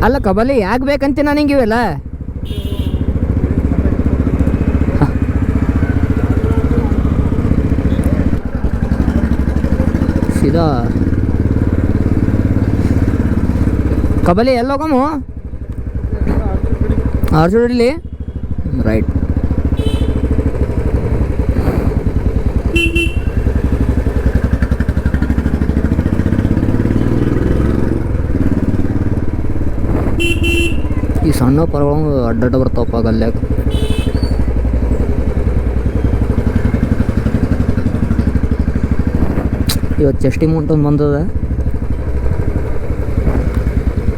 ಅಲ್ಲ ಕಬಲಿ ಯಾಕೆ ಬೇಕಂತ ನನಗೆ ಇವೆಲ್ಲ ಸೀದಾ ಕಬಲಿ ಎಲ್ಲೋಗಮು ಆರ್ಜುಡಲ್ಲಿ ರೈಟ್. ಈ ಸಣ್ಣ ಪರಗಳು ಅಡ್ಡಡ್ಡ ಬರ್ತಾವಪ್ಪ ಗಲ್ಯಾಗ. ಇವತ್ತು ಚೆಸ್ಟ್ ಅಮೌಂಟ್ ಒಂದು ಬಂದದ.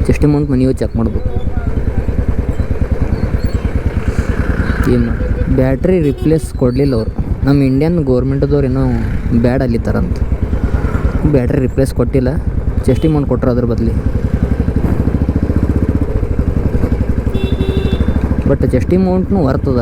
ಚೆಸ್ಟ್ ಅಮೌಂಟ್ ಮನೆಯೂ ಚೆಕ್ ಮಾಡ್ಬೇಕು. ಏನು ಬ್ಯಾಟ್ರಿ ರಿಪ್ಲೇಸ್ ಕೊಡಲಿಲ್ಲ ಅವರು. ನಮ್ಮ ಇಂಡಿಯನ್ ಗೌರ್ಮೆಂಟದವ್ರು ಏನೋ ಬ್ಯಾಡ್ ಅಲ್ಲಿತ್ತಾರಂತ. ಬ್ಯಾಟ್ರಿ ರಿಪ್ಲೇಸ್ ಕೊಟ್ಟಿಲ್ಲ, ಚೆಸ್ಟ್ ಅಮೌಂಟ್ ಕೊಟ್ಟರು ಅದ್ರ ಬದಲಿ. ಬಟ್ ಚೆಸ್ಟ್ ಅಮೌಂಟ್ನು ವರ್ತದ.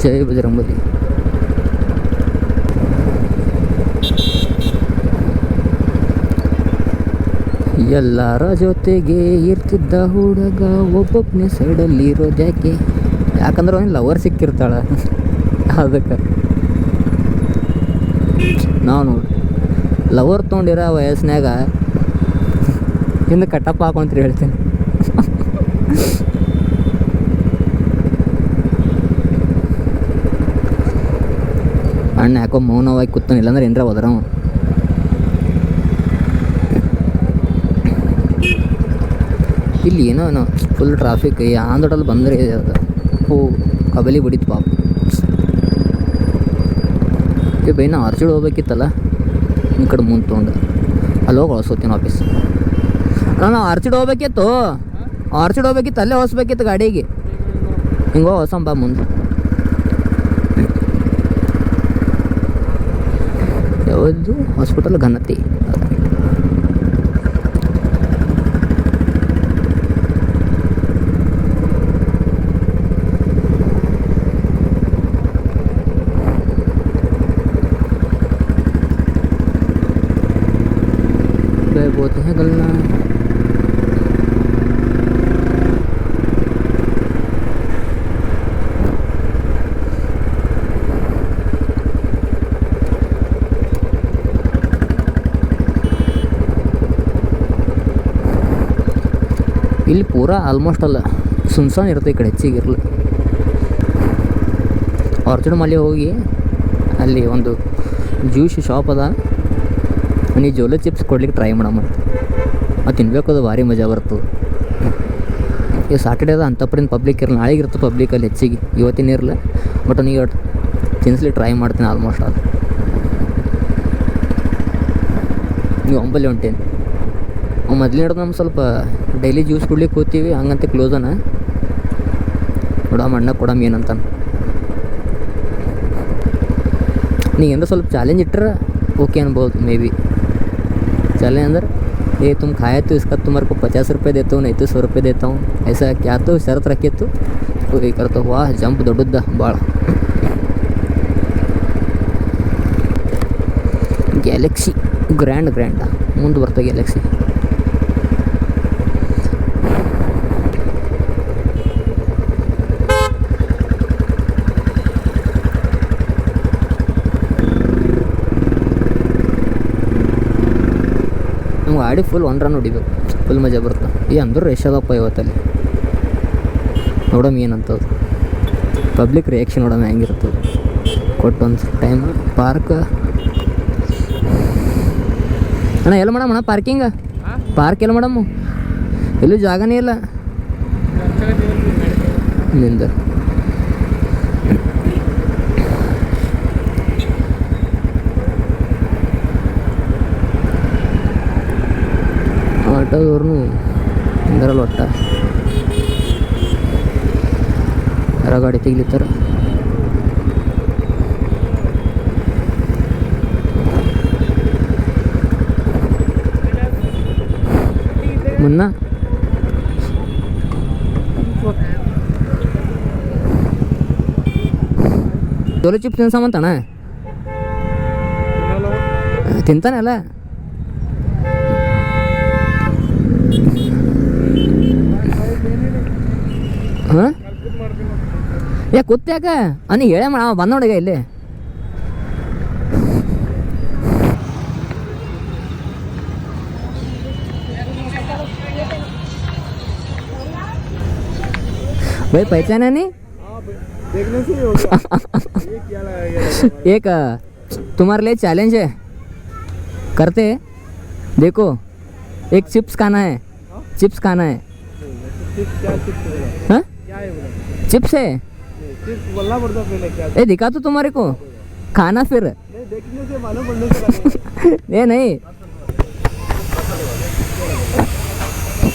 ಜೈ ಬಜರಂಗಬಲಿ. ಎಲ್ಲರ ಜೊತೆಗೆ ಇರ್ತಿದ್ದ ಹುಡುಗ ಒಬ್ಬೊಬ್ಬನೇ ಸೈಡಲ್ಲಿ ಇರೋದ್ಯಾಕೆ? ಯಾಕಂದ್ರೆ ಅವನು ಲವರ್ ಸಿಕ್ಕಿರ್ತಾಳೆ ಅದಕ್ಕೆ. ನಾನು ಲವರ್ ತೊಗೊಂಡಿರೋ ವಯಸ್ಸಿನಾಗ ಹಿಂದೆ ಕಟ್ಟಪ್ಪ ಹಾಕೊಂತ ಹೇಳ್ತೀನಿ. ಅಣ್ಣ ಯಾಕೋ ಮೌನವಾಗಿ ಕೂತಾನೆ, ಇಲ್ಲಾಂದ್ರೆ ಏನರ ಹೋದ್ರವ. ಇಲ್ಲಿ ಏನೋ ಫುಲ್ ಟ್ರಾಫಿಕ್. ಆಂಧ್ರದಲ್ಲಿ ಬಂದರೆ ಕಬಲಿ ಬಿಡಿತು ಪಾಪ. ಬೈ ನಾ ಆರ್ಚಿಡ್ ಹೋಗ್ಬೇಕಿತ್ತಲ್ಲ, ಈ ಕಡೆ ಮುಂದೆ ತೊಗೊಂಡು ಅಲ್ಲಿ ಹೋಗಿ ಹೊಳ್ಸೋತೀನಿ ಆಫೀಸ್. ನಾನು ಆರ್ಚಿಡ್ ಹೋಗ್ಬೇಕಿತ್ತು, ಅಲ್ಲೇ ಹೊಸ್ಬೇಕಿತ್ತು ಗಾಡಿಗೆ. ಹಿಂಗೆ ಹೊಸಂಬ ಮುಂದೆ. ಯಾವುದು ಹಾಸ್ಪಿಟಲ್ ಘನತೆ. बोलते हैं गलना ಇಲ್ಲಿ ಪೂರಾ ಆಲ್ಮೋಸ್ಟ್ ಅಲ್ಲ ಸುನ್ಸಾನ್ ಇರುತ್ತೆ. ಈ ಕಡೆ ಹೆಚ್ಚಿಗಿರಲ್ಲ. ಆರ್ಚಿಡ್ ಮಲ್ಲಿ ಹೋಗಿ ಅಲ್ಲಿ ಒಂದು ಜ್ಯೂಸ್ ಶಾಪ್ ಅದ, ನೀ ಜೋಲೋ ಚಿಪ್ಸ್ ಕೊಡ್ಲಿಕ್ಕೆ ಟ್ರೈ ಮಾಡಮ್ಮ. ಅದು ತಿನ್ಬೇಕು, ಅದು ಭಾರಿ ಮಜಾ ಬರ್ತದೆ. ಈಗ ಸಾಟರ್ಡೇ ಅದ ಅಂಥಪ್ರಿಂದ ಪಬ್ಲಿಕ್ ಇರಲ್ಲ. ನಾಳೆಗೆ ಇರ್ತದೆ ಪಬ್ಲಿಕಲ್ಲಿ ಹೆಚ್ಚಿಗೆ, ಇವತ್ತಿನ ಇರಲ್ಲ. ಬಟ್ ನೀವು ತಿನ್ಸ್ಲಿ ಟ್ರೈ ಮಾಡ್ತೀನಿ ಆಲ್ಮೋಸ್ಟ್. ಅದು ನೀವು ಒಂಬಲ್ಲಿ ಹೊಂಟೇನು ಮೊದಲು ಹಿಡಿದು ನಮ್ಮ ಸ್ವಲ್ಪ ಡೈಲಿ ಜ್ಯೂಸ್ ಕುಡ್ಲಿಕ್ಕೆ ಕೂತೀವಿ, ಹಂಗಂತ ಕ್ಲೋಸನ ಕೊಡಮ್ಮ ಅಣ್ಣ ಕೊಡಮ್ಮ ಏನಂತ. ನೀ ಏನೋ ಸ್ವಲ್ಪ ಚಾಲೆಂಜ್ ಇಟ್ಟರೆ ಓಕೆ ಅನ್ಬೋದು ಮೇ ಬಿ. ಚಾಲೆंज अंदर ये तुम खाए तो इसका तुम्हारे को 50 रुपये देता हूँ, नहीं तो 100 रुपये देता हूँ, ऐसा क्या तो शर्त रखे तो ये करता. वाह जंप ದೊಡ್ಡದ ಭಾಳ. ಗ್ಯಾಲಕ್ಸಿ ಗ್ರ್ಯಾಂಡ್ ಮುಂದೆ ಬರ್ತದೆ ಗ್ಯಾಲಕ್ಸಿ. ಗಾಡಿ ಫುಲ್ ಒನ್ ರನ್ ಹೊಡಿಬೇಕು, ಫುಲ್ ಮಜಾ ಬರುತ್ತೆ. ಈ ಅಂದ್ರೂ ರೇಷ್ ಅದಪ್ಪ ಇವತ್ತಲ್ಲಿ. ನೋಡಮ್ಮ ಏನಂತದ್ದು ಪಬ್ಲಿಕ್ ರಿಯಾಕ್ಷನ್ ನೋಡಮ್ಮ ಹೆಂಗಿರ್ತದೆ. ಕೊಟ್ಟೊಂದು ಟೈಮ್ ಪಾರ್ಕ್ ಅಣ್ಣ ಎಲ್ಲ ಮಾಡಮ್ಮ ಪಾರ್ಕ್ ಎಲ್ಲ ಮಾಡಮ್ಮ, ಎಲ್ಲೂ ಜಾಗನೇ ಇಲ್ಲ ನಿಂದ. ಆಟೋದವ್ರನ್ನೂ ಇಂದ್ರಲ್ಲಿ ಒಟ್ಟ ಯಾರ ಗಾಡಿ ತೆಗಿಲಿತ್ತಾರ. ಮುನ್ನ ಜೋಲೋ ಚಿಪ್ಸ್ ತಿನ್ಸಮಂತಣ್ಣ ತಿಂತಾನಲ್ಲ. ಹಾಂ ಕೂತ್ ಯಾಕ ನೀ ಹೇಳೇ ಮಾಡ ಬಂದ ನೋಡಿಗ ಇಲ್ಲಿ. भाई पहचाना नहीं? देखने से ही हो गया। ये क्या लगा? एक तुम्हारे लिए चैलेंज है, करते हैं। देखो एक चिप्स खाना है, चिप्स खाना है। हाँ चिप्स है, बोलना पड़ता पहले क्या? ए दिखा तो तुम्हारे को खाना फिर देखने से मालूम पड़ने से नहीं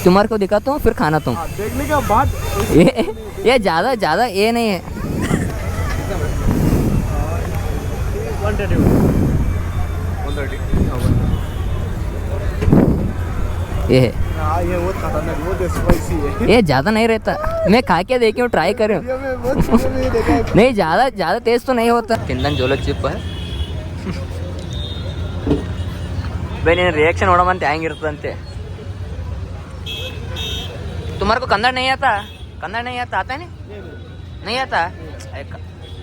तुम्हारे को दिखाता हूँ फिर खाना तुम देखने का बाद। ये ज़्यादा ये नहीं है। ये वो ये ज़्यादा नहीं रहता। मैं खा के देखी हूँ, ट्राई कर रही हूँ। नहीं ज़्यादा तेज तो नहीं होता। ತಿಂದಂಗೆ ಜೋಲೋ ಚಿಪ್ ಬೈ ನೀನು ರಿಯಾಕ್ಷನ್ ನೋಡೋಮಂತೆ ಹೆಂಗಿರ್ತದಂತೆ. तुम्हारे को कन्नड़ नहीं आता? कन्नड़ नहीं आता? आता है नहीं आता?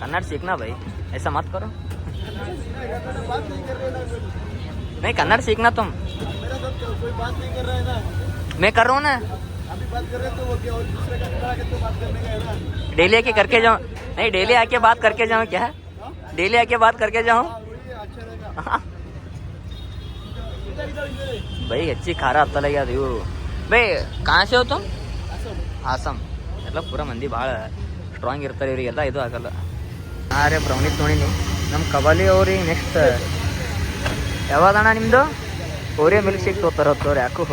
कन्नड़ सीखना भाई, ऐसा मत करो। नहीं कन्नड़ सीखना तुम। मैं कर रहा हूँ ना, डेली आके करके जाऊँ। नहीं डेली आके बात करके जाऊँ क्या? डेली आके बात करके जाऊँ भाई. अच्छी खारा आता लगा यू भाई. कहाँ से हो तुम? ಆಸಮ್ ಎಲ್ಲ ಪೂರ ಮಂದಿ ಭಾಳ ಸ್ಟ್ರಾಂಗ್ ಇರ್ತಾರೆ, ಇವರಿಗೆಲ್ಲ ಇದು ಆಗಲ್ಲ. ಅರೆ ಬ್ರೌನಿ ತೊಗೊಂಡಿನಿ. ನಮ್ಮ ಕಬಾಲಿ ಅವ್ರಿಗೆ ನೆಕ್ಸ್ಟ್ ಯಾವಾಗಣ್ಣ ನಿಮ್ಮದು ಓರಿಯೋ ಮಿಲ್ಕ್ ಶೇಕ್ ತೊಗೋತಾರೆ ಯಾಕೋ.